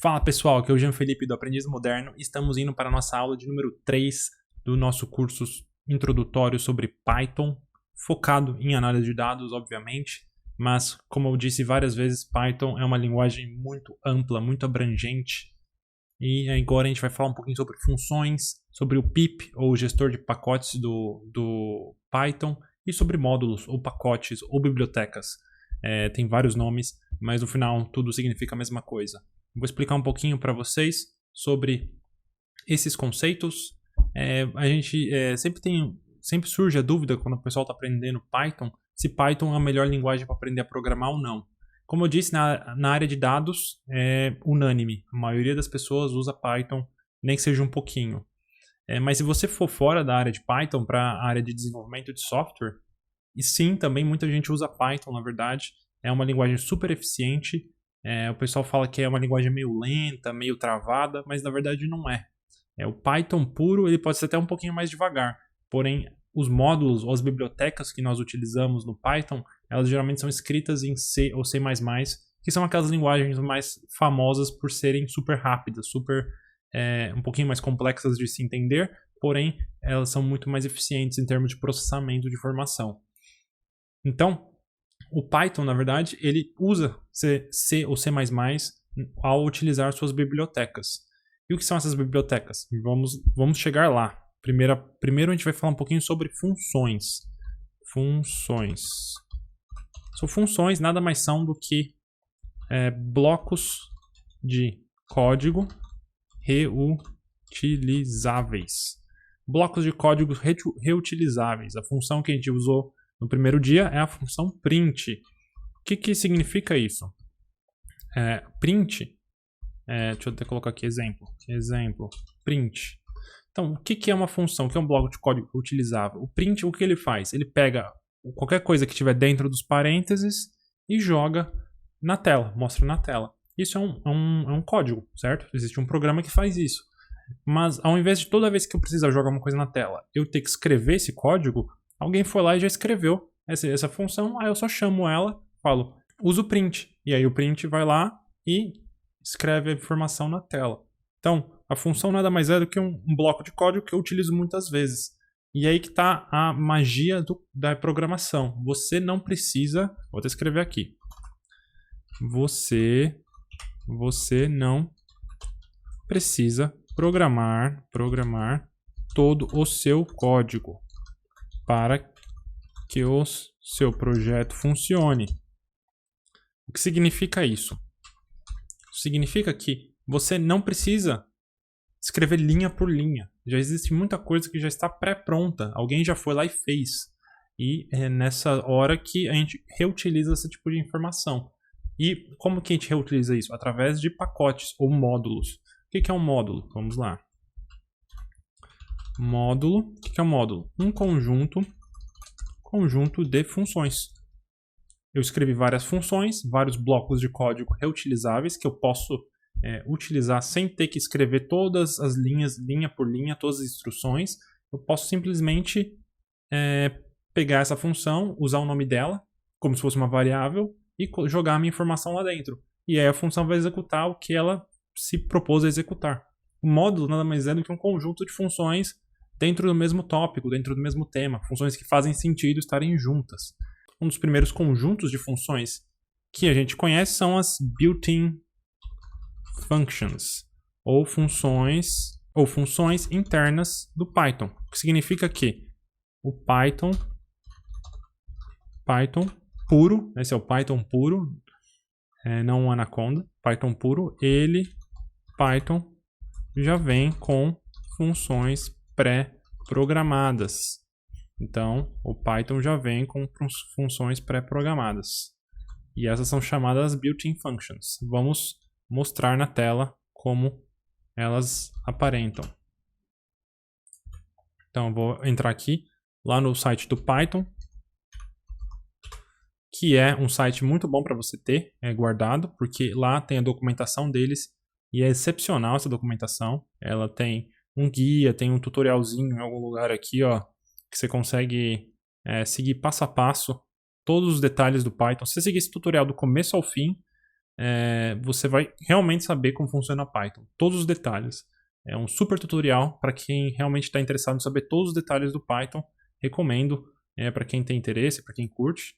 Fala pessoal, aqui é o Jean Felipe do Aprendiz Moderno e estamos indo para a nossa aula de número 3 do nosso curso introdutório sobre Python, focado em análise de dados, obviamente, mas como eu disse várias vezes, Python é uma linguagem muito ampla, muito abrangente e agora a gente vai falar um pouquinho sobre funções, sobre o pip, ou gestor de pacotes do Python, e sobre módulos, ou pacotes, ou bibliotecas. Tem vários nomes, mas no final tudo significa a mesma coisa. Vou explicar um pouquinho para vocês sobre esses conceitos. A gente sempre surge a dúvida quando o pessoal está aprendendo Python, se Python é a melhor linguagem para aprender a programar ou não. Como eu disse, na área de dados é unânime. A maioria das pessoas usa Python, nem que seja um pouquinho. Mas se você for fora da área de Python para a área de desenvolvimento de software, e sim, também muita gente usa Python, na verdade. É uma linguagem super eficiente. O pessoal fala que é uma linguagem meio lenta, meio travada, mas na verdade não é. O Python puro ele pode ser até um pouquinho mais devagar, porém os módulos ou as bibliotecas que nós utilizamos no Python, elas geralmente são escritas em C ou C++, que são aquelas linguagens mais famosas por serem super rápidas, um pouquinho mais complexas de se entender, porém elas são muito mais eficientes em termos de processamento de informação. Então, o Python, na verdade, ele usa C ou C++ ao utilizar suas bibliotecas. E o que são essas bibliotecas? Vamos chegar lá. Primeiro a gente vai falar um pouquinho sobre funções. Funções. Funções nada mais são do que blocos de código reutilizáveis. Blocos de código reutilizáveis. A função que a gente usou no primeiro dia é a função print. O que significa isso? Print, deixa eu até colocar aqui exemplo, print. Então, o que é uma função? O que é um bloco de código utilizável? O print, o que ele faz? Ele pega qualquer coisa que estiver dentro dos parênteses e joga na tela, mostra na tela. Isso é um código, certo? Existe um programa que faz isso. Mas ao invés de toda vez que eu precisar jogar uma coisa na tela, eu ter que escrever esse código, alguém foi lá e já escreveu essa função, aí eu só chamo ela, falo, usa o print. E aí o print vai lá e escreve a informação na tela. Então, a função nada mais é do que um bloco de código que eu utilizo muitas vezes. E aí que está a magia da programação. Você não precisa, vou até escrever aqui, você não precisa programar todo o seu código para que o seu projeto funcione. O que significa isso? Significa que você não precisa escrever linha por linha. Já existe muita coisa que já está pré-pronta. Alguém já foi lá e fez. E é nessa hora que a gente reutiliza esse tipo de informação. E como que a gente reutiliza isso? Através de pacotes ou módulos. O que é um módulo? Vamos lá. Módulo. O que é um módulo? Um conjunto de funções. Eu escrevi várias funções, vários blocos de código reutilizáveis que eu posso utilizar sem ter que escrever todas as linhas, linha por linha, todas as instruções. Eu posso simplesmente pegar essa função, usar o nome dela, como se fosse uma variável, e jogar a minha informação lá dentro. E aí a função vai executar o que ela se propôs a executar. O módulo nada mais é do que um conjunto de funções dentro do mesmo tópico, dentro do mesmo tema, funções que fazem sentido estarem juntas. Um dos primeiros conjuntos de funções que a gente conhece são as built-in functions, ou funções internas do Python, o que significa que o Python puro, esse é o Python puro, não o Anaconda, Python puro, Python já vem com funções pré-programadas. Então, o Python já vem com funções pré-programadas. E essas são chamadas built-in functions. Vamos mostrar na tela como elas aparentam. Então, eu vou entrar aqui, lá no site do Python, que é um site muito bom para você ter guardado, porque lá tem a documentação deles, e é excepcional essa documentação. Ela tem um guia, tem um tutorialzinho em algum lugar aqui, ó, que você consegue seguir passo a passo todos os detalhes do Python. Se você seguir esse tutorial do começo ao fim, você vai realmente saber como funciona Python. Todos os detalhes. É um super tutorial para quem realmente está interessado em saber todos os detalhes do Python. Recomendo para quem tem interesse, para quem curte.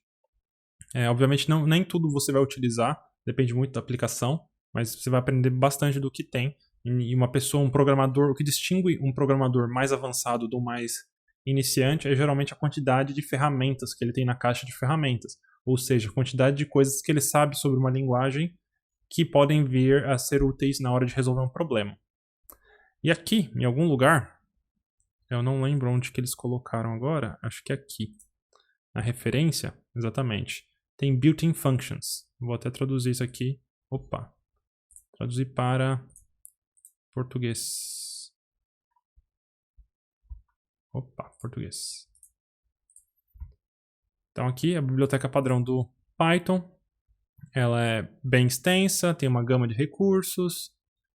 Obviamente nem tudo você vai utilizar, depende muito da aplicação, mas você vai aprender bastante do que tem. E uma pessoa, um programador, o que distingue um programador mais avançado do mais iniciante é geralmente a quantidade de ferramentas que ele tem na caixa de ferramentas. Ou seja, a quantidade de coisas que ele sabe sobre uma linguagem que podem vir a ser úteis na hora de resolver um problema. E aqui, em algum lugar, eu não lembro onde que eles colocaram agora, acho que é aqui, na referência, exatamente, tem built-in functions. Vou até traduzir isso aqui. Opa, traduzir para português. Opa, português. Então aqui a biblioteca padrão do Python. Ela é bem extensa, tem uma gama de recursos,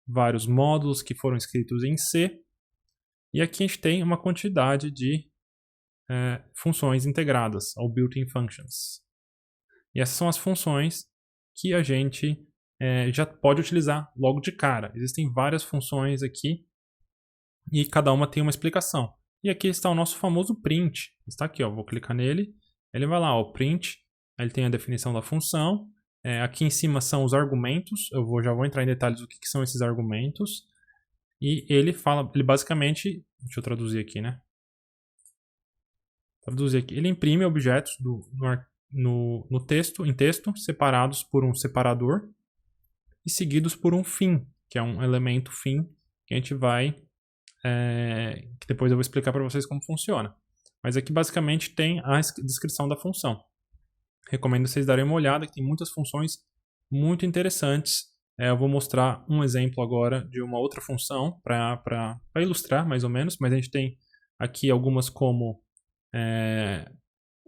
vários módulos que foram escritos em C. E aqui a gente tem uma quantidade de funções integradas ao built-in functions. E essas são as funções que a gente já pode utilizar logo de cara. Existem várias funções aqui e cada uma tem uma explicação. E aqui está o nosso famoso print. Está aqui, ó, vou clicar nele. Ele vai lá, ó, print. Ele tem a definição da função. Aqui em cima são os argumentos. Já vou entrar em detalhes do que são esses argumentos. E ele basicamente, deixa eu traduzir aqui, né? Traduzir aqui. Ele imprime objetos no texto, em texto, separados por um separador e seguidos por um fim, que é um elemento fim que a gente vai, que depois eu vou explicar para vocês como funciona. Mas aqui basicamente tem a descrição da função. Recomendo vocês darem uma olhada, que tem muitas funções muito interessantes. Eu vou mostrar um exemplo agora de uma outra função para ilustrar mais ou menos, mas a gente tem aqui algumas como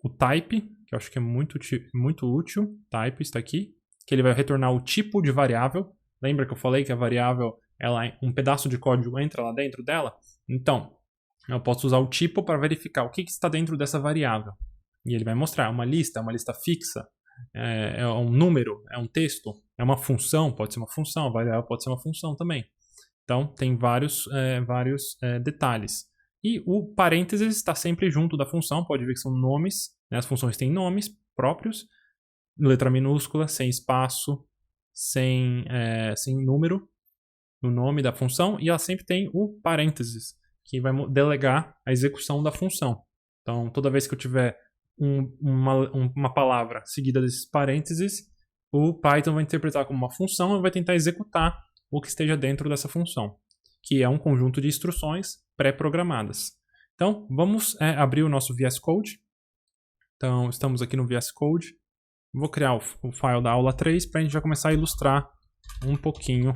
o type, que eu acho que é muito útil. Type está aqui, que ele vai retornar o tipo de variável. Lembra que eu falei que a variável, um pedaço de código entra lá dentro dela? Então, eu posso usar o tipo para verificar o que está dentro dessa variável. E ele vai mostrar uma lista fixa, é um número, é um texto, é uma função, pode ser uma função, a variável pode ser uma função também. Então, tem vários detalhes. E o parênteses está sempre junto da função, pode ver que são nomes, né? As funções têm nomes próprios, letra minúscula, sem espaço, sem número no nome da função, e ela sempre tem o parênteses, que vai delegar a execução da função. Então, toda vez que eu tiver uma palavra seguida desses parênteses, o Python vai interpretar como uma função e vai tentar executar o que esteja dentro dessa função, que é um conjunto de instruções pré-programadas. Então, vamos abrir o nosso VS Code. Então, estamos aqui no VS Code. Vou criar o file da aula 3 para a gente já começar a ilustrar um pouquinho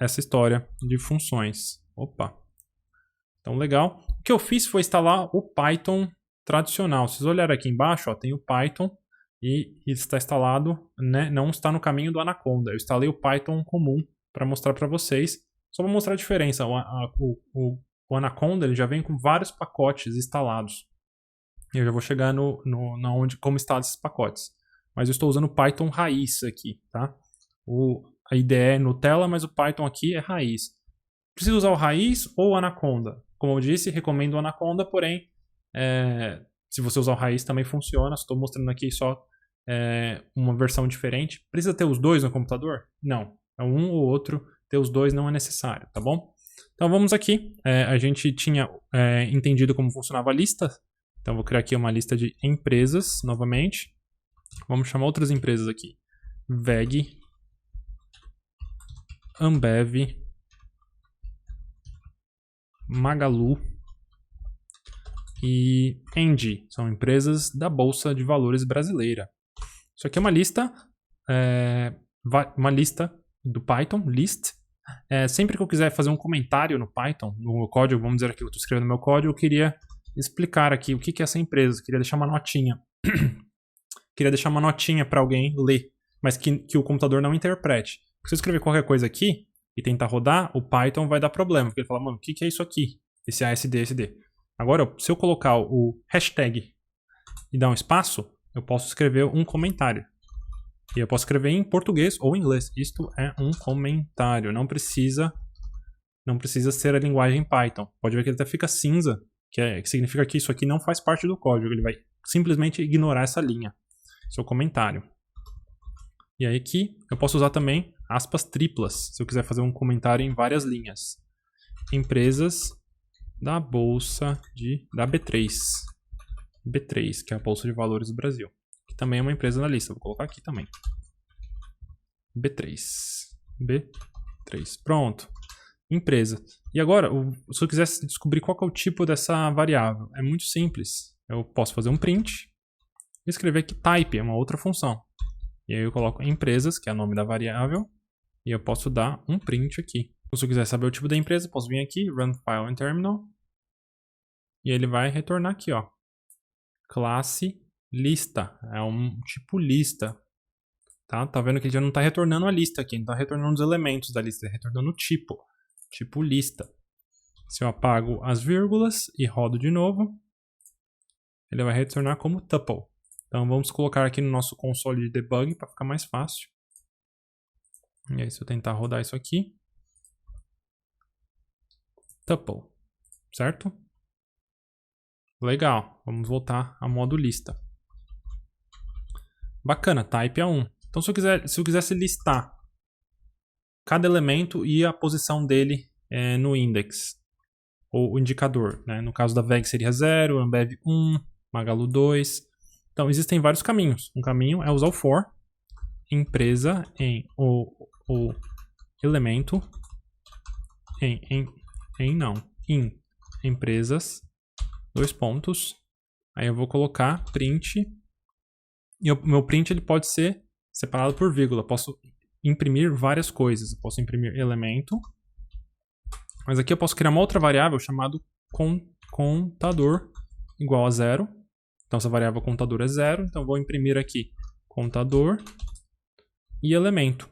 essa história de funções. Opa! Então, legal. O que eu fiz foi instalar o Python tradicional. Se vocês olharem aqui embaixo, ó, tem o Python e ele está instalado, né, não está no caminho do Anaconda. Eu instalei o Python comum para mostrar para vocês. Só para mostrar a diferença. O Anaconda ele já vem com vários pacotes instalados. Eu já vou chegar como instalam esses pacotes. Mas eu estou usando o Python raiz aqui, tá? A IDE é Nutella, mas o Python aqui é raiz. Preciso usar o raiz ou o Anaconda? Como eu disse, recomendo o Anaconda, porém, se você usar o raiz também funciona. Estou mostrando aqui só uma versão diferente. Precisa ter os dois no computador? Não. É um ou outro. Ter os dois não é necessário, tá bom? Então vamos aqui. A gente tinha entendido como funcionava a lista. Então vou criar aqui uma lista de empresas novamente. Vamos chamar outras empresas aqui. VEG, Ambev, Magalu e Engie. São empresas da Bolsa de Valores brasileira. Isso aqui é uma lista do Python, list. Sempre que eu quiser fazer um comentário no Python, no meu código, vamos dizer aqui, eu estou escrevendo no meu código, eu queria explicar aqui o que é essa empresa, eu queria deixar uma notinha. Queria deixar uma notinha para alguém ler, mas que o computador não interprete. Se eu escrever qualquer coisa aqui e tentar rodar, o Python vai dar problema, porque ele fala, mano, o que é isso aqui? Esse ASD. Agora, se eu colocar o hashtag e dar um espaço, eu posso escrever um comentário. E eu posso escrever em português ou em inglês. Isto é um comentário. Não precisa ser a linguagem Python. Pode ver que ele até fica cinza, que significa que isso aqui não faz parte do código. Ele vai simplesmente ignorar essa linha. Seu comentário. E aí aqui eu posso usar também aspas triplas, se eu quiser fazer um comentário em várias linhas. Empresas da Bolsa da B3. B3, que é a Bolsa de Valores do Brasil. Que também é uma empresa na lista. Vou colocar aqui também. B3. B3. Pronto. Empresa. E agora, se eu quisesse descobrir qual que é o tipo dessa variável, é muito simples. Eu posso fazer um print e escrever aqui type, é uma outra função. E aí eu coloco empresas, que é o nome da variável, e eu posso dar um print aqui. Se eu quiser saber o tipo da empresa, posso vir aqui, run file in terminal, e ele vai retornar aqui, ó. Classe lista, é um tipo lista. Tá vendo que ele já não está retornando a lista aqui, ele está retornando os elementos da lista, ele está retornando o tipo lista. Se eu apago as vírgulas e rodo de novo, ele vai retornar como tuple. Então vamos colocar aqui no nosso console de debug para ficar mais fácil. E aí se eu tentar rodar isso aqui, tuple, certo? Legal, vamos voltar a modo lista. Bacana, type é 1. Então se eu quisesse listar cada elemento e a posição dele no index, ou o indicador, né? No caso da VEG seria 0, Ambev 1, Magalu 2. Então existem vários caminhos. Um caminho é usar o for, empresa em o elemento em empresas, dois pontos. Aí eu vou colocar print, e o meu print ele pode ser separado por vírgula. Eu posso imprimir várias coisas. Eu posso imprimir elemento, mas aqui eu posso criar uma outra variável chamada contador igual a 0. Então essa variável contador é 0, então eu vou imprimir aqui contador e elemento.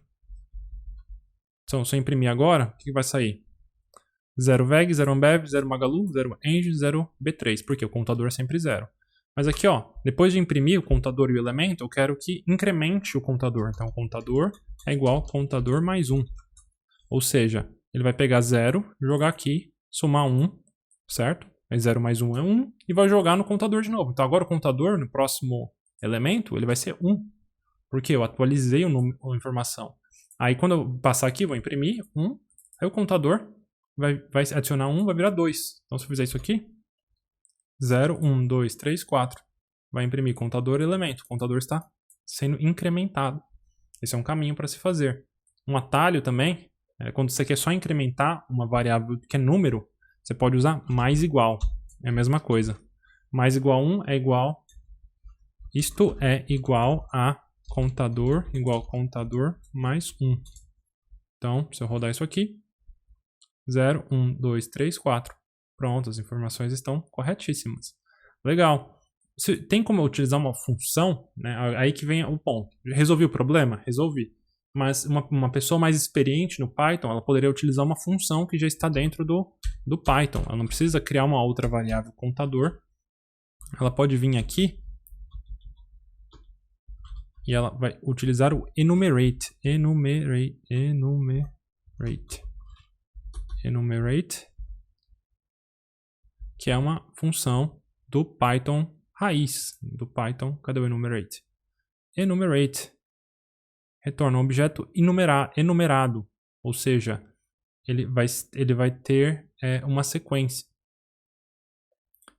Então se eu imprimir agora, o que vai sair? 0 VEG, 0 Ambev, 0 Magalu, 0 Engie, 0 B3, porque o contador é sempre 0. Mas aqui, ó, depois de imprimir o contador e o elemento, eu quero que incremente o contador. Então o contador é igual a contador mais 1. Ou seja, ele vai pegar 0, jogar aqui, somar 1, certo? Aí 0 mais 1 é 1 e vai jogar no contador de novo. Então agora o contador, no próximo elemento, ele vai ser 1. Porque eu atualizei a informação. Aí quando eu passar aqui, vou imprimir 1. Aí o contador vai adicionar 1, vai virar 2. Então se eu fizer isso aqui, 0, 1, 2, 3, 4. Vai imprimir contador e elemento. O contador está sendo incrementado. Esse é um caminho para se fazer. Um atalho também, quando você quer só incrementar uma variável que é número, você pode usar mais igual. É a mesma coisa. Mais igual a 1 é igual... Isto é igual a contador mais 1. Então, se eu rodar isso aqui, 0, 1, 2, 3, 4. Pronto, as informações estão corretíssimas. Legal. Tem como eu utilizar uma função, né? Aí que vem o ponto. Resolvi o problema? Resolvi. Mas uma pessoa mais experiente no Python, ela poderia utilizar uma função que já está dentro do Python. Ela não precisa criar uma outra variável contador. Ela pode vir aqui e ela vai utilizar o enumerate. Enumerate, que é uma função do Python raiz. Do Python, cadê o enumerate? Enumerate retorna um objeto enumerado, ou seja, ele vai ter uma sequência.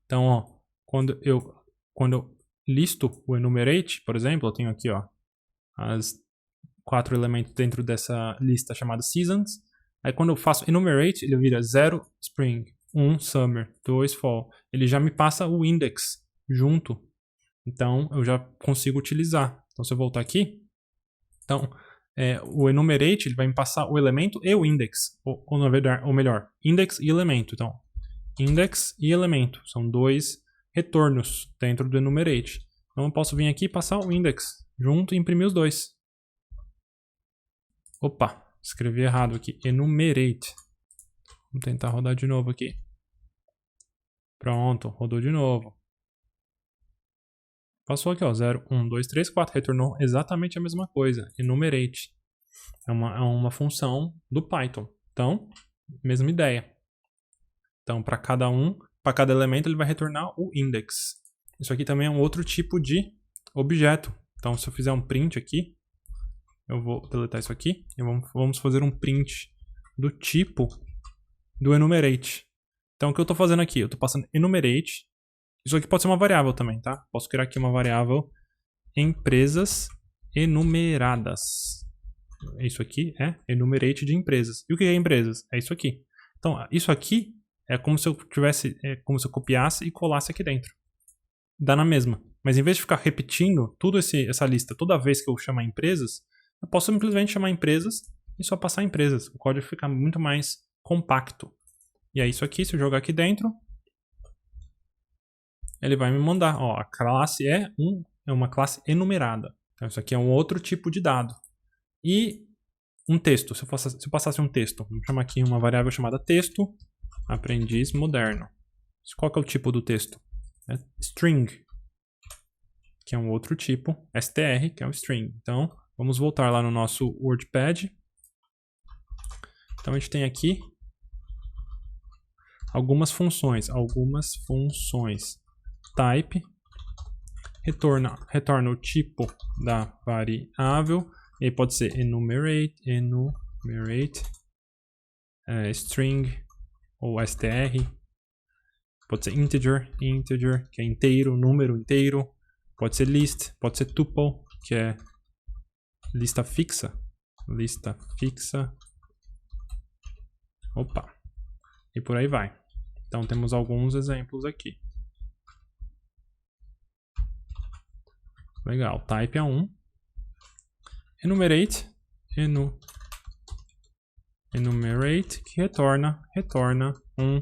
Então, ó, quando eu listo o enumerate, por exemplo, eu tenho aqui, ó, as 4 elementos dentro dessa lista chamada seasons. Aí quando eu faço enumerate, ele vira 0 spring, 1 summer, 2 fall. Ele já me passa o index junto. Então eu já consigo utilizar. Então se eu voltar aqui, então o enumerate ele vai me passar o elemento e o index, ou melhor, index e elemento. Então index e elemento são 2 retornos dentro do enumerate. Então eu posso vir aqui e passar o index junto e imprimir os dois. Opa, escrevi errado aqui. Enumerate. Vamos tentar rodar de novo aqui. Pronto, rodou de novo. Passou aqui, ó, 0, 1, 2, 3, 4. Retornou exatamente a mesma coisa. Enumerate. É uma função do Python. Então, mesma ideia. Então, para cada elemento, ele vai retornar o index. Isso aqui também é um outro tipo de objeto. Então, se eu fizer um print aqui, eu vou deletar isso aqui e vamos fazer um print do tipo do enumerate. Então, o que eu estou fazendo aqui? Eu estou passando enumerate. Isso aqui pode ser uma variável também, tá? Posso criar aqui uma variável empresas enumeradas. Isso aqui é enumerate de empresas. E o que é empresas? É isso aqui. Então, isso aqui é como se eu copiasse e colasse aqui dentro. Dá na mesma. Mas em vez de ficar repetindo essa lista toda vez que eu chamar empresas, eu posso simplesmente chamar empresas e só passar empresas. O código fica muito mais compacto. E é isso aqui, se eu jogar aqui dentro, ele vai me mandar. Ó, a classe é uma classe enumerada. Então isso aqui é um outro tipo de dado. E um texto. Se eu passasse um texto, vamos chamar aqui uma variável chamada texto, aprendiz moderno. Qual que é o tipo do texto? É string, que é um outro tipo. str, que é um string. Então, vamos voltar lá no nosso WordPad. Então a gente tem aqui algumas funções. Type retorna o tipo da variável. E pode ser enumerate, string ou str. Pode ser integer, que é inteiro, número inteiro. Pode ser list, pode ser tuple, que é lista fixa. Opa. E por aí vai. Então temos alguns exemplos aqui. Legal. Type é um. Enumerate, enumerate, que retorna um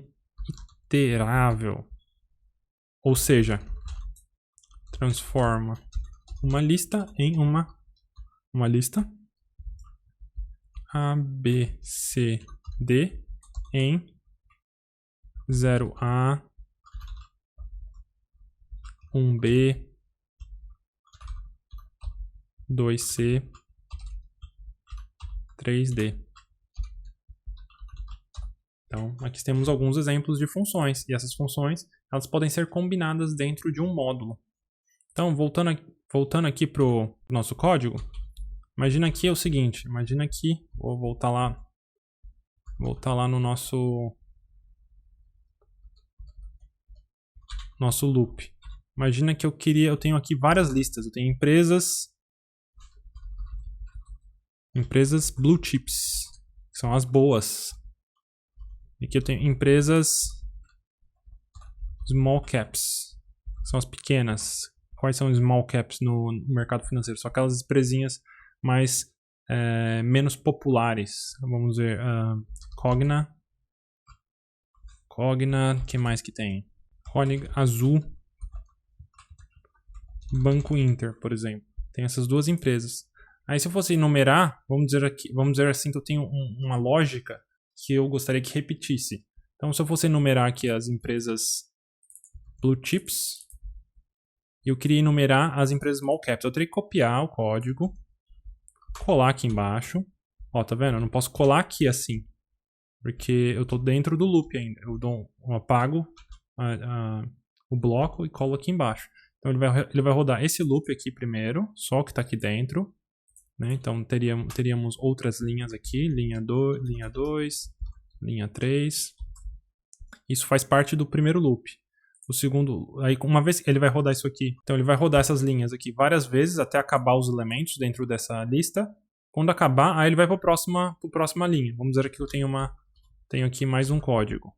iterável. Ou seja, transforma uma lista em uma lista A, B, C, D em 0A, 1B, 2C, 3D. Então, aqui temos alguns exemplos de funções, e essas funções elas podem ser combinadas dentro de um módulo. Então, voltando aqui para o nosso código, imagina aqui o seguinte, vou voltar lá no nosso loop. Imagina que eu tenho aqui várias listas, eu tenho empresas blue chips, que são as boas. E aqui eu tenho empresas small caps, que são as pequenas. Quais são os small caps no mercado financeiro? São aquelas empresinhas mais menos populares. Vamos ver, Cogna, que mais que tem? Cogna, Azul, Banco Inter, por exemplo. Tem essas duas empresas. Aí se eu fosse enumerar, vamos dizer assim que eu tenho uma lógica que eu gostaria que repetisse. Então se eu fosse enumerar aqui as empresas blue chips, eu queria enumerar as empresas small caps. Eu teria que copiar o código, colar aqui embaixo. Ó, tá vendo? Eu não posso colar aqui assim, porque eu tô dentro do loop ainda. Eu apago o bloco e colo aqui embaixo. Então ele vai rodar esse loop aqui primeiro, só o que está aqui dentro. Né? Então teríamos outras linhas aqui, linha 2, linha 3. Isso faz parte do primeiro loop. O segundo, aí uma vez ele vai rodar isso aqui, então ele vai rodar essas linhas aqui várias vezes até acabar os elementos dentro dessa lista. Quando acabar, aí ele vai para a próxima linha. Vamos dizer que eu tenho aqui mais um código.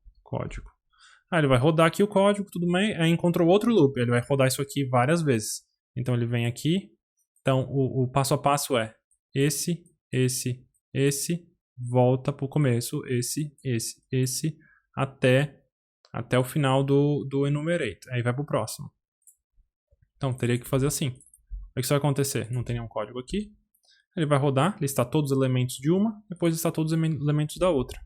Aí ele vai rodar aqui o código, tudo bem, aí encontrou outro loop, ele vai rodar isso aqui várias vezes. Então ele vem aqui, então o passo a passo é esse, volta para o começo, esse, até o final do enumerate. Aí vai para o próximo. Então teria que fazer assim. O que vai acontecer? Não tem nenhum código aqui. Ele vai rodar, listar todos os elementos de uma, depois listar todos os elementos da outra.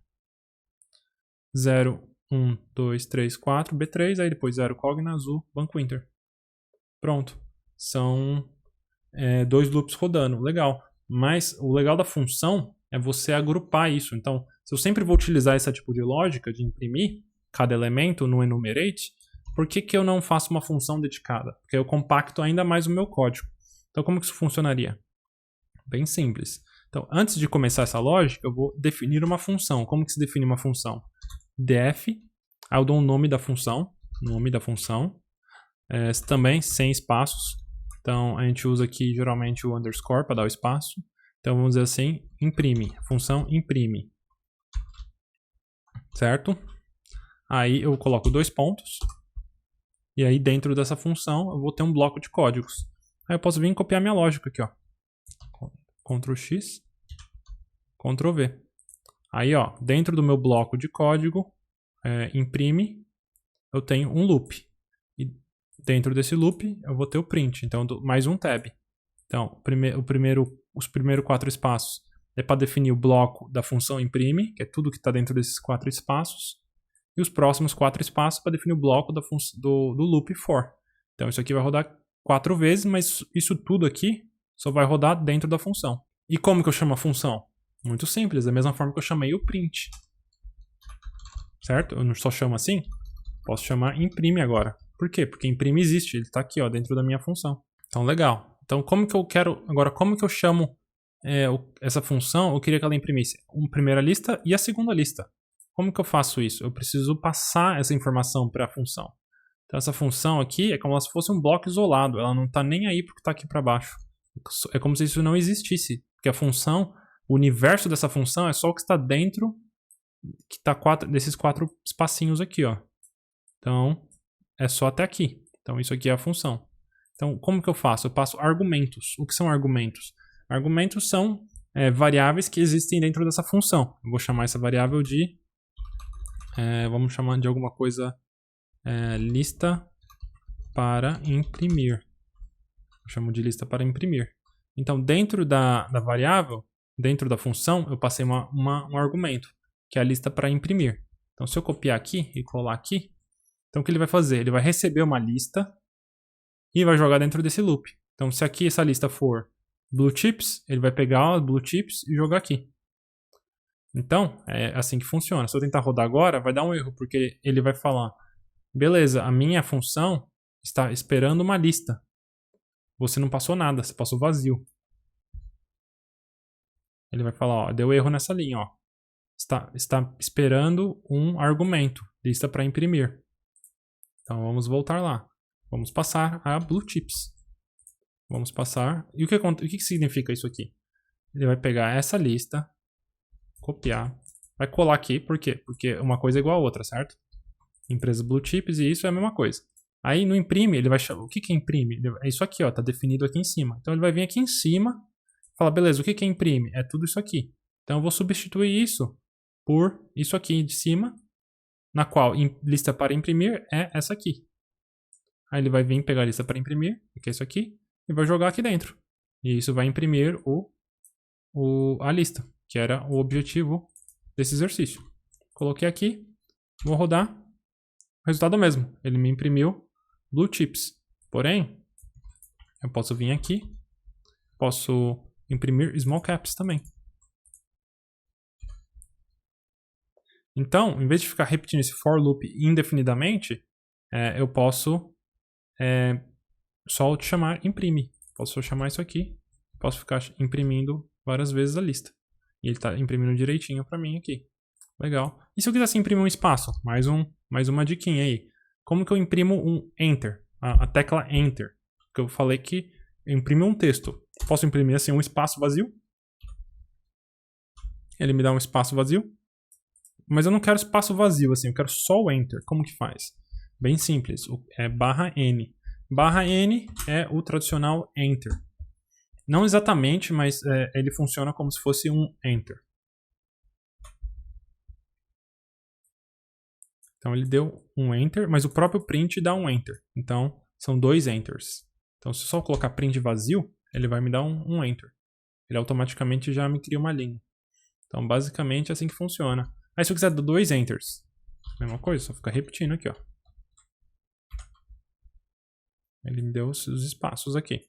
0, 1, 2, 3, 4, B3, aí depois 0, Cogna, Azul, Banco Inter. Pronto. são 2 loops rodando. Legal. Mas o legal da função é você agrupar isso. Então, se eu sempre vou utilizar esse tipo de lógica de imprimir cada elemento no enumerate, por que eu não faço uma função dedicada? Porque eu compacto ainda mais o meu código. Então, como que isso funcionaria? Bem simples. Então, antes de começar essa lógica, eu vou definir uma função. Como que se define uma função? Def, aí eu dou um nome da função, também sem espaços. Então, a gente usa aqui geralmente o underscore para dar o espaço. Então, vamos dizer assim, imprime, função imprime, certo? Aí eu coloco 2 pontos, e aí dentro dessa função eu vou ter um bloco de códigos. Aí eu posso vir e copiar minha lógica aqui, ó. Ctrl X, Ctrl V. Aí, ó, dentro do meu bloco de código, imprime, eu tenho um loop. E dentro desse loop, eu vou ter o print. Então, mais um tab. Então, os primeiros 4 espaços é para definir o bloco da função imprime, que é tudo que está dentro desses 4 espaços. E os próximos 4 espaços para definir o bloco do loop for. Então, isso aqui vai rodar 4 vezes, mas isso tudo aqui só vai rodar dentro da função. E como que eu chamo a função? Muito simples, da mesma forma que eu chamei o print. Certo? Eu não só chamo assim, posso chamar imprime agora. Por quê? Porque imprime existe, ele está aqui, ó, dentro da minha função. Então, legal. Então, como que eu chamo essa função? Eu queria que ela imprimisse a primeira lista e a segunda lista. Como que eu faço isso? Eu preciso passar essa informação para a função. Então, essa função aqui é como se fosse um bloco isolado. Ela não está nem aí porque está aqui para baixo. É como se isso não existisse. Porque a função, o universo dessa função é só o que está dentro que está desses 4 espacinhos aqui, ó. Então, é só até aqui. Então, isso aqui é a função. Então, como que eu faço? Eu passo argumentos. O que são argumentos? Argumentos são variáveis que existem dentro dessa função. Eu vou chamar essa variável de... vamos chamar de alguma coisa... lista para imprimir. Eu chamo de lista para imprimir. Então, dentro da variável, dentro da função, eu passei um argumento, que é a lista para imprimir. Então, se eu copiar aqui e colar aqui, então o que ele vai fazer? Ele vai receber uma lista e vai jogar dentro desse loop. Então, se aqui essa lista for blue chips, ele vai pegar os blue chips e jogar aqui. Então, é assim que funciona. Se eu tentar rodar agora, vai dar um erro, porque ele vai falar: beleza, a minha função está esperando uma lista. Você não passou nada, você passou vazio. Ele vai falar, ó, deu erro nessa linha, ó. Está esperando um argumento, lista para imprimir. Então vamos voltar lá. Vamos passar a blue chips. Vamos passar. E o que significa isso aqui? Ele vai pegar essa lista, copiar, vai colar aqui, por quê? Porque uma coisa é igual a outra, certo? Empresa blue chips e isso é a mesma coisa. Aí no imprime, ele vai chamar. O que é imprime? É isso aqui, ó, tá definido aqui em cima. Então ele vai vir aqui em cima, falar, beleza, o que é imprime? É tudo isso aqui. Então eu vou substituir isso por isso aqui de cima, na qual lista para imprimir é essa aqui. Aí ele vai vir pegar a lista para imprimir, que é isso aqui, e vai jogar aqui dentro. E isso vai imprimir a lista, que era o objetivo desse exercício. Coloquei aqui, vou rodar, resultado é o mesmo. Ele me imprimiu blue chips. Porém, eu posso vir aqui, posso imprimir small caps também. Então, em vez de ficar repetindo esse for loop indefinidamente, eu posso só te chamar imprime. Posso chamar isso aqui, posso ficar imprimindo várias vezes a lista. E ele está imprimindo direitinho para mim aqui. Legal. E se eu quisesse imprimir um espaço? Mais uma diquinha aí. Como que eu imprimo um Enter? A tecla Enter. Porque eu falei que eu imprimo um texto. Posso imprimir assim um espaço vazio? Ele me dá um espaço vazio. Mas eu não quero espaço vazio, assim, eu quero só o Enter. Como que faz? Bem simples, é /n. /n é o tradicional Enter. Não exatamente, mas ele funciona como se fosse um Enter. Então ele deu um Enter, mas o próprio print dá um Enter. Então são 2 Enters. Então se eu só colocar print vazio, ele vai me dar um Enter. Ele automaticamente já me cria uma linha. Então basicamente é assim que funciona. Aí se eu quiser dar 2 Enters, mesma coisa, só fica repetindo aqui, ó. Ele me deu os espaços aqui.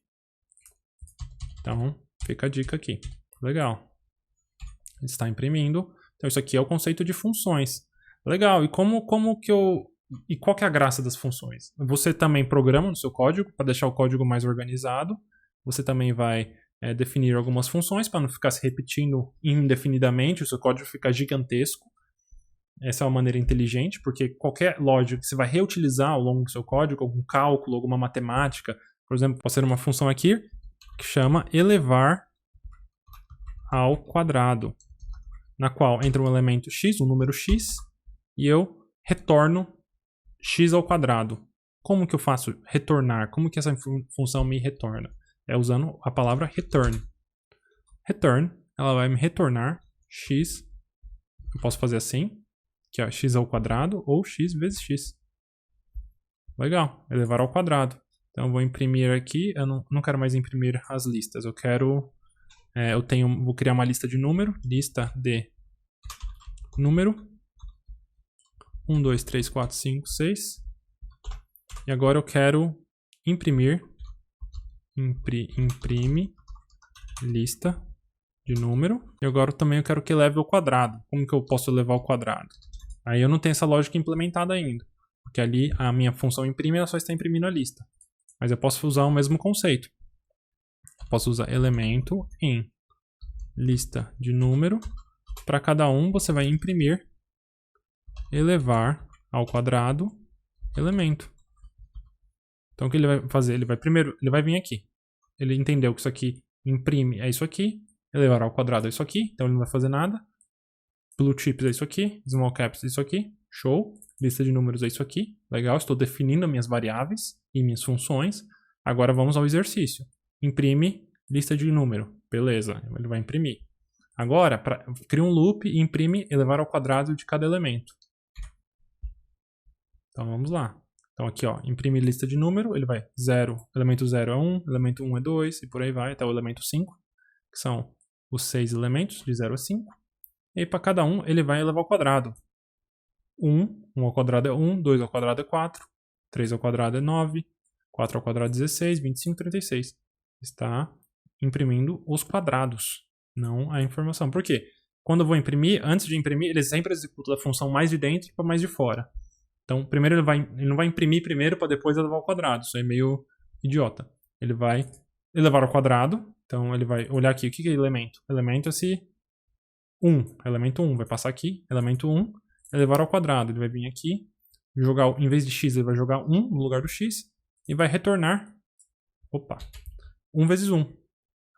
Então, fica a dica aqui. Legal. Ele está imprimindo. Então, isso aqui é o conceito de funções. Legal. E e qual que é a graça das funções? Você também programa no seu código para deixar o código mais organizado. Você também vai definir algumas funções para não ficar se repetindo indefinidamente. O seu código fica gigantesco. Essa é uma maneira inteligente, porque qualquer lógica que você vai reutilizar ao longo do seu código, algum cálculo, alguma matemática, por exemplo, pode ser uma função aqui que chama elevar ao quadrado, na qual entra um elemento x, um número x, e eu retorno x ao quadrado. Como que eu faço retornar? Como que essa função me retorna? É usando a palavra return. Return, ela vai me retornar x. Eu posso fazer assim, que é x ao quadrado, ou x vezes x. Legal, elevar ao quadrado. Então eu vou imprimir aqui, eu não quero mais imprimir as listas, eu quero... vou criar uma lista de número, lista de número, 1, 2, 3, 4, 5, 6. E agora eu quero imprimir, imprime lista de número. E agora também eu quero que leve ao quadrado. Como que eu posso levar ao quadrado? Aí eu não tenho essa lógica implementada ainda, porque ali a minha função imprime, ela só está imprimindo a lista. Mas eu posso usar o mesmo conceito. Posso usar elemento em lista de número. Para cada um você vai imprimir elevar ao quadrado elemento. Então o que ele vai fazer? Ele vai vir aqui. Ele entendeu que isso aqui imprime é isso aqui, elevar ao quadrado é isso aqui, então ele não vai fazer nada. Blue chips é isso aqui, small caps é isso aqui, show. Lista de números é isso aqui, legal, estou definindo minhas variáveis e minhas funções. Agora vamos ao exercício. Imprime lista de número, beleza, ele vai imprimir. Agora, cria um loop e imprime elevar ao quadrado de cada elemento. Então vamos lá. Então aqui, ó, imprime lista de número, ele vai 0, elemento 0 é 1, elemento 1 é 2 e por aí vai até o elemento 5, que são os 6 elementos de 0 a 5. E aí para cada um ele vai elevar ao quadrado. 1 ao quadrado é 1, 2 ao quadrado é 4, 3 ao quadrado é 9, 4 ao quadrado é 16, 25, 36. Está imprimindo os quadrados, não a informação. Por quê? Quando eu vou imprimir, antes de imprimir, ele sempre executa a função mais de dentro para mais de fora. Então, primeiro ele não vai imprimir primeiro para depois elevar ao quadrado. Isso é meio idiota. Ele vai elevar ao quadrado. Então, ele vai olhar aqui. O que é elemento? Elemento é esse 1. Elemento 1. Vai passar aqui. Elemento 1. Elevar ao quadrado. Ele vai vir aqui. Jogar, em vez de x, ele vai jogar 1 no lugar do x. E vai retornar. 1 vezes 1.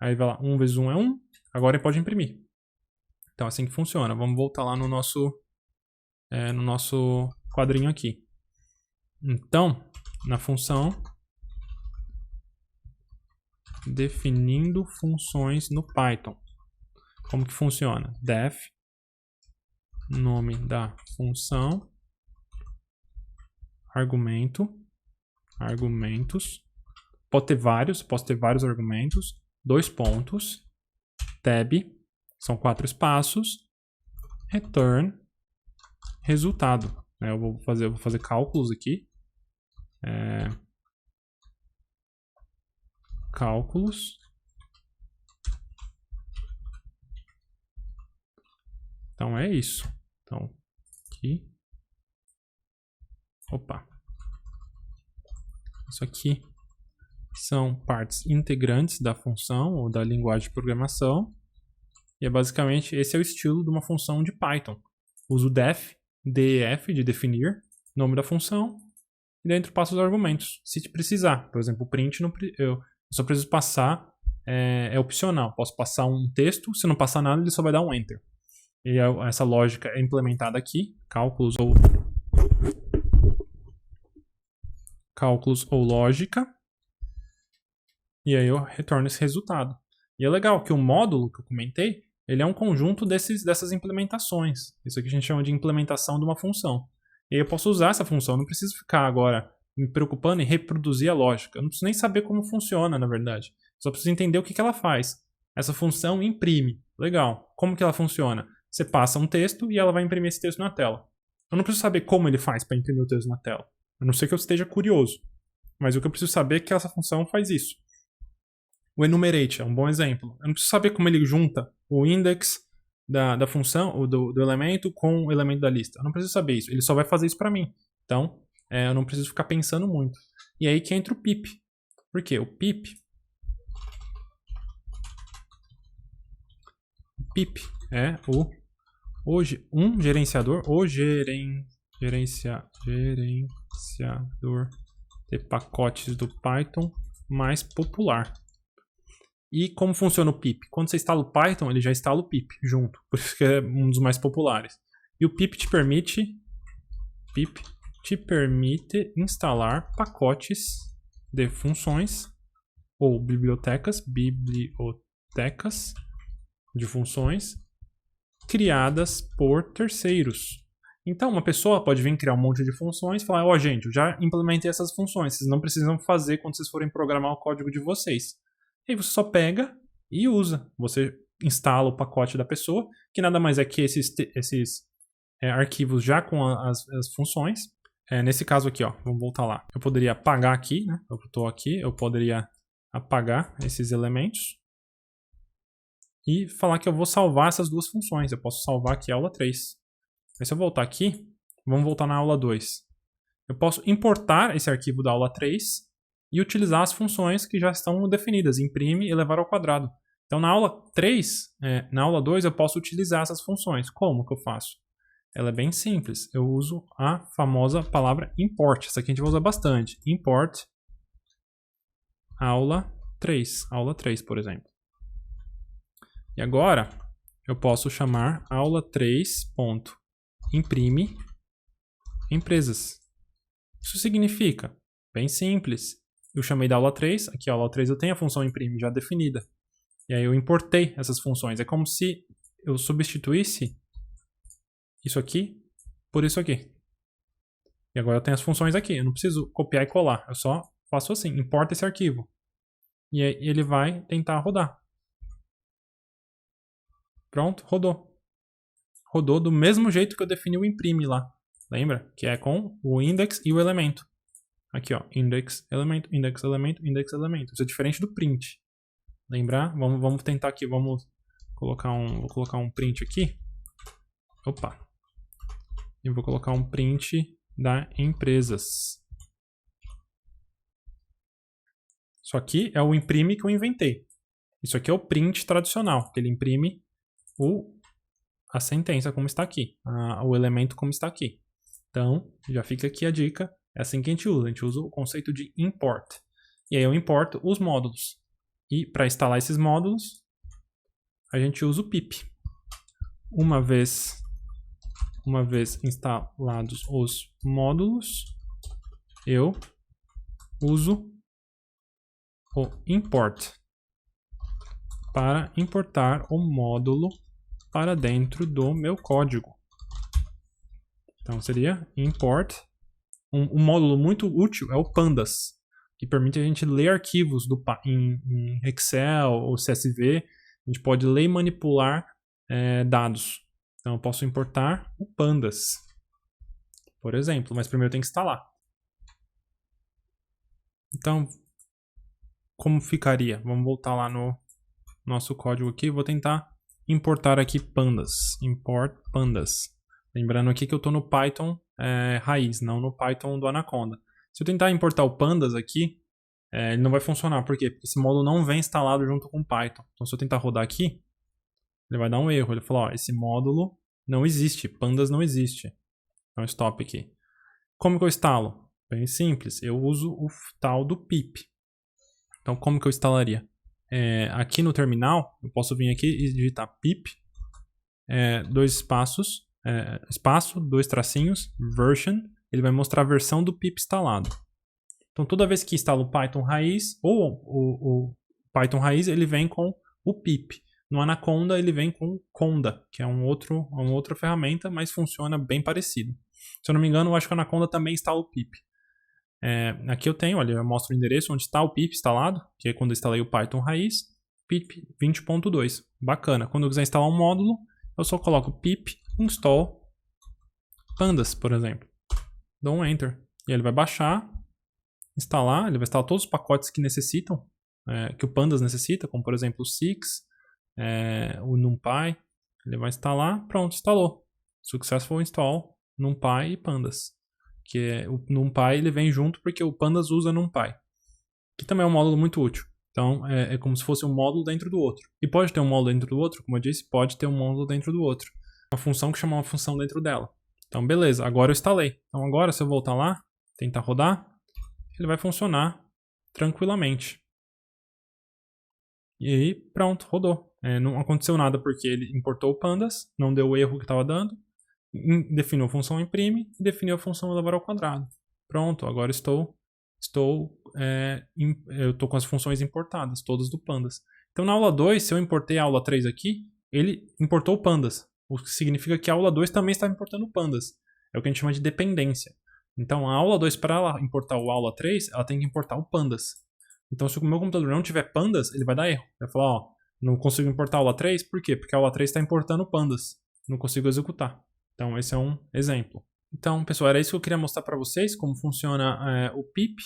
Aí vai lá. 1 vezes 1 é 1. Agora ele pode imprimir. Então, é assim que funciona. Vamos voltar lá no nosso quadrinho aqui. Então, na função definindo funções no Python. Como que funciona? Def, nome da função, argumentos. Posso ter vários argumentos, 2 pontos, tab, são 4 espaços, return, resultado. Eu vou fazer cálculos aqui. Cálculos. Então é isso. Então, aqui. Isso aqui são partes integrantes da função ou da linguagem de programação. E basicamente esse é o estilo de uma função de Python. Uso def, de definir, nome da função, e dentro passo os argumentos, se precisar. Por exemplo, o print eu só preciso passar, é opcional. Posso passar um texto, se não passar nada ele só vai dar um enter. E essa lógica é implementada aqui, cálculos ou lógica, e aí eu retorno esse resultado. E é legal que o módulo que eu comentei, ele é um conjunto dessas implementações. Isso aqui a gente chama de implementação de uma função. E aí eu posso usar essa função, eu não preciso ficar agora me preocupando em reproduzir a lógica. Eu não preciso nem saber como funciona, na verdade. Só preciso entender o que ela faz. Essa função imprime. Legal. Como que ela funciona? Você passa um texto e ela vai imprimir esse texto na tela. Eu não preciso saber como ele faz para imprimir o texto na tela. A não ser que eu esteja curioso. mas o que eu preciso saber é que essa função faz isso. O enumerate é um bom exemplo. Eu não preciso saber como ele junta o index da função, ou do elemento, com o elemento da lista. Eu não preciso saber isso. Ele só vai fazer isso para mim. Então, eu não preciso ficar pensando muito. E aí que entra o pip. Por quê? O pip é um gerenciador, gerenciador de pacotes do Python mais popular. E como funciona o pip? Quando você instala o Python, ele já instala o pip junto, por isso que é um dos mais populares. E o pip te permite instalar pacotes de funções ou bibliotecas de funções criadas por terceiros. Então, uma pessoa pode vir criar um monte de funções e falar, gente, eu já implementei essas funções, vocês não precisam fazer quando vocês forem programar o código de vocês. E aí você só pega e usa. Você instala o pacote da pessoa, que nada mais é que esses arquivos já com as funções. Nesse caso aqui, vamos voltar lá. Eu poderia apagar aqui, né? Eu estou aqui, eu poderia apagar esses elementos e falar que eu vou salvar essas duas funções. Eu posso salvar aqui a aula 3. Aí se eu voltar aqui, vamos voltar na aula 2. Eu posso importar esse arquivo da aula 3 e utilizar as funções que já estão definidas, imprime e levar ao quadrado. Então na aula 3, na aula 2 eu posso utilizar essas funções. Como que eu faço? Ela é bem simples. Eu uso a famosa palavra import. Essa aqui a gente vai usar bastante. Import aula 3, por exemplo. E agora eu posso chamar aula 3.imprime empresas. Isso significa, bem simples, eu chamei da aula 3, aqui a aula 3 eu tenho a função imprime já definida. E aí eu importei essas funções. É como se eu substituísse isso aqui por isso aqui. E agora eu tenho as funções aqui. Eu não preciso copiar e colar. Eu só faço assim, importa esse arquivo. E aí ele vai tentar rodar. Pronto, rodou. Rodou do mesmo jeito que eu defini o imprime lá. Lembra? Que é com o index e o elemento. Aqui, index, elemento, index, elemento, index, elemento. Isso é diferente do print. Lembrar? Vamos tentar aqui, vou colocar um print aqui. Opa. E vou colocar um print da empresas. Isso aqui é o imprime que eu inventei. Isso aqui é o print tradicional, que ele imprime a sentença como está aqui, o elemento como está aqui. Então, já fica aqui a dica. É assim que a gente usa o conceito de import. E aí eu importo os módulos. E para instalar esses módulos, a gente usa o pip. Uma vez instalados os módulos, eu uso o import para importar o módulo para dentro do meu código. Então seria import. Um módulo muito útil é o pandas, que permite a gente ler arquivos em Excel ou CSV. A gente pode ler e manipular dados. Então eu posso importar o pandas, por exemplo, mas primeiro eu tenho que instalar. Então, como ficaria? Vamos voltar lá no nosso código aqui. Vou tentar importar aqui pandas. Import pandas. Lembrando aqui que eu estou no Python raiz, não no Python do Anaconda. Se eu tentar importar o pandas aqui, ele não vai funcionar. Por quê? Porque esse módulo não vem instalado junto com o Python. Então se eu tentar rodar aqui, ele vai dar um erro. Ele fala, esse módulo não existe, pandas não existe. Então stop aqui. Como que eu instalo? Bem simples, eu uso o tal do pip. Então como que eu instalaria? Aqui no terminal, eu posso vir aqui e digitar pip, dois espaços, espaço, dois tracinhos, version, ele vai mostrar a versão do pip instalado. Então toda vez que instala o Python raiz, ou o Python raiz, ele vem com o pip. No Anaconda ele vem com Conda, que é uma outra ferramenta, mas funciona bem parecido. Se eu não me engano, eu acho que o Anaconda também instala o pip. Aqui eu tenho, olha, eu mostro o endereço onde está o pip instalado, que é quando eu instalei o Python raiz, pip 20.2. Bacana. Quando eu quiser instalar um módulo, eu só coloco pip install pandas, por exemplo. Dou um enter. E ele vai baixar instalar, ele vai instalar todos os pacotes que necessitam, que o Pandas necessita, como por exemplo o Six, o NumPy. Ele vai instalar, pronto, instalou. Successful install NumPy e Pandas. Que o NumPy ele vem junto porque o Pandas usa NumPy, que também é um módulo muito útil. Então, é como se fosse um módulo dentro do outro. E pode ter um módulo dentro do outro, como eu disse, pode ter um módulo dentro do outro. Uma função que chama uma função dentro dela. Então, beleza, agora eu instalei. Então, agora, se eu voltar lá, tentar rodar, ele vai funcionar tranquilamente. E aí, pronto, rodou. Não aconteceu nada porque ele importou o Pandas, não deu o erro que estava dando, definiu a função imprime e definiu a função elevar ao quadrado. Pronto, agora eu estou com as funções importadas, todas do Pandas. Então na aula 2, se eu importei a aula 3 aqui, ele importou o Pandas, o que significa que a aula 2 também está importando o Pandas. É o que a gente chama de dependência. Então a aula 2, para ela importar o aula 3, ela tem que importar o Pandas. Então se o meu computador não tiver Pandas, ele vai dar erro. Vai falar, ó, não consigo importar a aula 3, por quê? Porque a aula 3 está importando o Pandas, não consigo executar. Então esse é um exemplo. Então, pessoal, era isso que eu queria mostrar para vocês, como funciona o pip,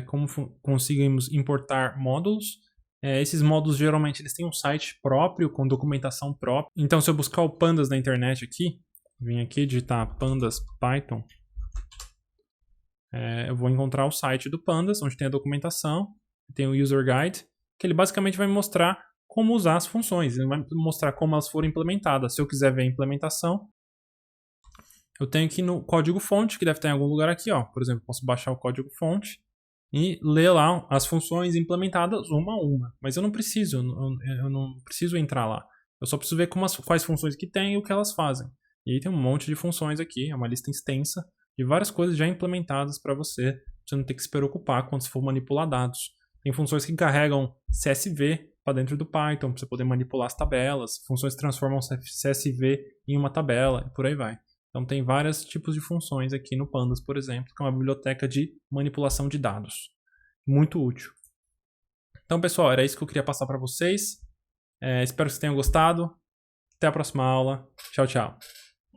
como conseguimos importar módulos. Esses módulos, geralmente, eles têm um site próprio, com documentação própria. Então, se eu buscar o Pandas na internet aqui, vim aqui digitar Pandas Python, eu vou encontrar o site do Pandas, onde tem a documentação, tem o User Guide, que ele basicamente vai mostrar como usar as funções, ele vai mostrar como elas foram implementadas. Se eu quiser ver a implementação, eu tenho aqui no código-fonte, que deve estar em algum lugar aqui, ó. Por exemplo, posso baixar o código-fonte e ler lá as funções implementadas uma a uma. Mas eu não preciso, eu não preciso entrar lá. Eu só preciso ver quais funções que tem e o que elas fazem. E aí tem um monte de funções aqui, é uma lista extensa de várias coisas já implementadas para você não ter que se preocupar quando você for manipular dados. Tem funções que carregam CSV para dentro do Python, para você poder manipular as tabelas. Funções que transformam CSV em uma tabela e por aí vai. Então tem vários tipos de funções aqui no Pandas, por exemplo, que é uma biblioteca de manipulação de dados. Muito útil. Então, pessoal, era isso que eu queria passar para vocês. Espero que vocês tenham gostado. Até a próxima aula. Tchau, tchau.